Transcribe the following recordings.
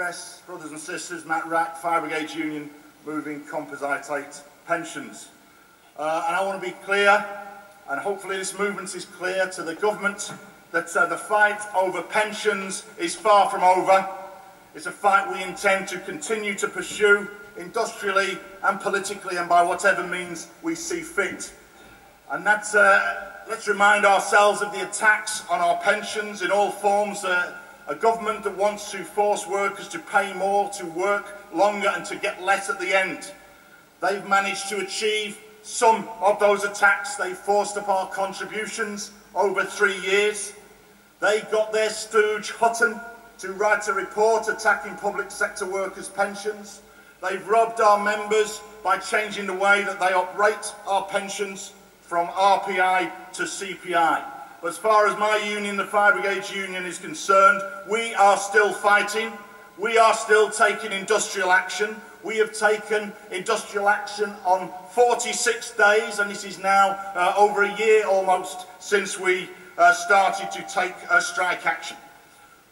Congress, brothers and sisters, Matt Wrack, Fire Brigade Union, moving compositate pensions. And I want to be clear, and hopefully this movement is clear to the government, that the fight over pensions is far from over. It's a fight we intend to continue to pursue industrially and politically and by whatever means we see fit. And that's, let's remind ourselves of the attacks on our pensions in all forms. A government that wants to force workers to pay more, to work longer and to get less at the end. They've managed to achieve some of those attacks. They forced up our contributions over 3 years. They got their stooge Hutton to write a report attacking public sector workers' pensions. They've robbed our members by changing the way that they operate our pensions from RPI to CPI. But as far as my union, the Fire Brigade Union, is concerned, we are still fighting. We are still taking industrial action. We have taken industrial action on 46 days, and this is now over a year almost since we started to take strike action.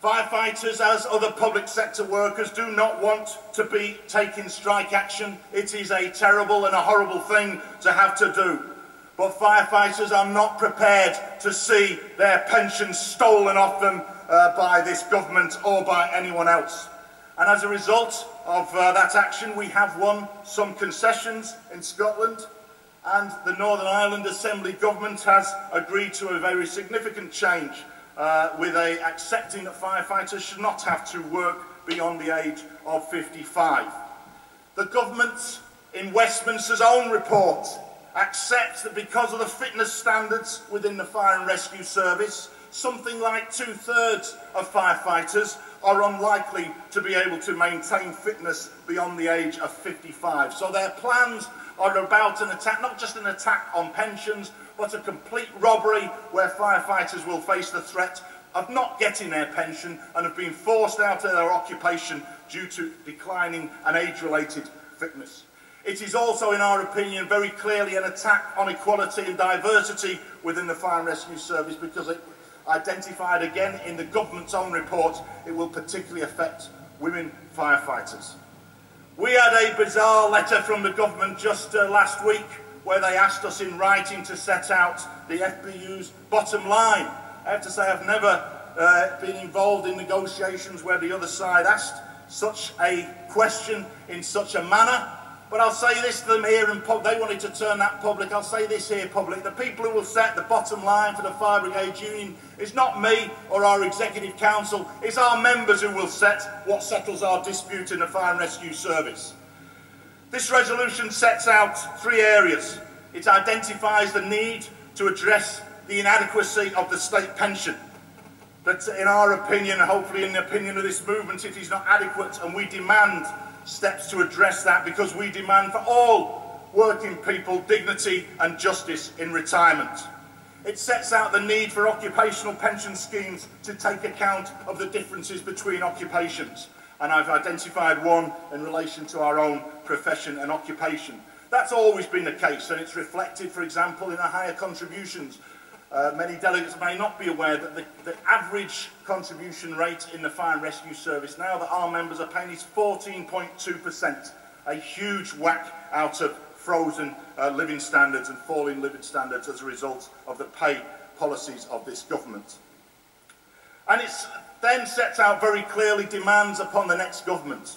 Firefighters, as other public sector workers, do not want to be taking strike action. It is a terrible and a horrible thing to have to do. But firefighters are not prepared to see their pensions stolen off them by this government or by anyone else. And as a result of that action, we have won some concessions in Scotland, and the Northern Ireland Assembly government has agreed to a very significant change with accepting that firefighters should not have to work beyond the age of 55. The government, in Westminster's own report, accepts that because of the fitness standards within the fire and rescue service, something like 2/3 of firefighters are unlikely to be able to maintain fitness beyond the age of 55. So their plans are about an attack, not just an attack on pensions, but a complete robbery where firefighters will face the threat of not getting their pension and of being forced out of their occupation due to declining and age-related fitness. It is also, in our opinion, very clearly an attack on equality and diversity within the Fire and Rescue Service, because it identified again in the government's own report it will particularly affect women firefighters. We had a bizarre letter from the government just last week where they asked us in writing to set out the FBU's bottom line. I have to say I've never been involved in negotiations where the other side asked such a question in such a manner. But I'll say this to them here, and they wanted to turn that public. I'll say this here public. The people who will set the bottom line for the Fire Brigade Union is not me or our Executive Council. It's our members who will set what settles our dispute in the Fire and Rescue Service. This resolution sets out 3 areas. It identifies the need to address the inadequacy of the state pension. That, in our opinion, and hopefully in the opinion of this movement, it is not adequate, and we demand steps to address that, because we demand for all working people dignity and justice in retirement. It sets out the need for occupational pension schemes to take account of the differences between occupations, and I've identified one in relation to our own profession and occupation. That's always been the case, and it's reflected, for example, in the higher contributions. Many delegates may not be aware that the average contribution rate in the Fire and Rescue Service now that our members are paying is 14.2%, a huge whack out of frozen living standards and falling living standards as a result of the pay policies of this government. And it then sets out very clearly demands upon the next government,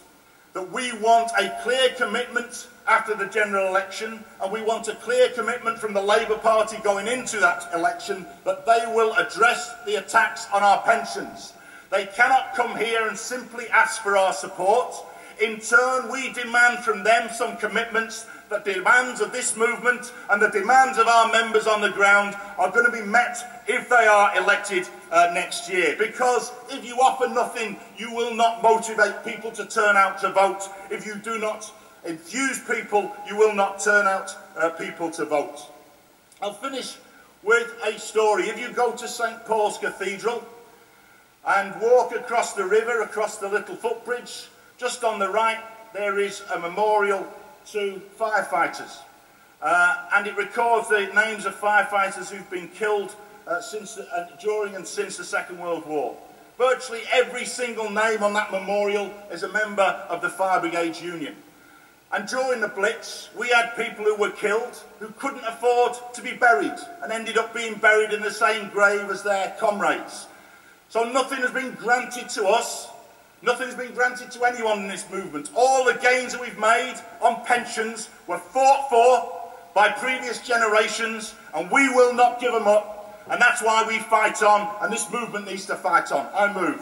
that we want a clear commitment after the general election, and we want a clear commitment from the Labour Party going into that election that they will address the attacks on our pensions. They cannot come here and simply ask for our support. In turn, we demand from them some commitments that the demands of this movement and the demands of our members on the ground are going to be met if they are elected next year. Because if you offer nothing, you will not motivate people to turn out to vote. If you do not enthuse people, you will not turn out people to vote. I'll finish with a story. If you go to St. Paul's Cathedral and walk across the river, across the little footbridge, just on the right there is a memorial to firefighters, and it records the names of firefighters who've been killed during and since the Second World War. Virtually every single name on that memorial is a member of the Fire Brigade Union. And during the Blitz, we had people who were killed who couldn't afford to be buried and ended up being buried in the same grave as their comrades. So nothing has been granted to us, nothing has been granted to anyone in this movement. All the gains that we've made on pensions were fought for by previous generations, and we will not give them up. And that's why we fight on, and this movement needs to fight on. I move.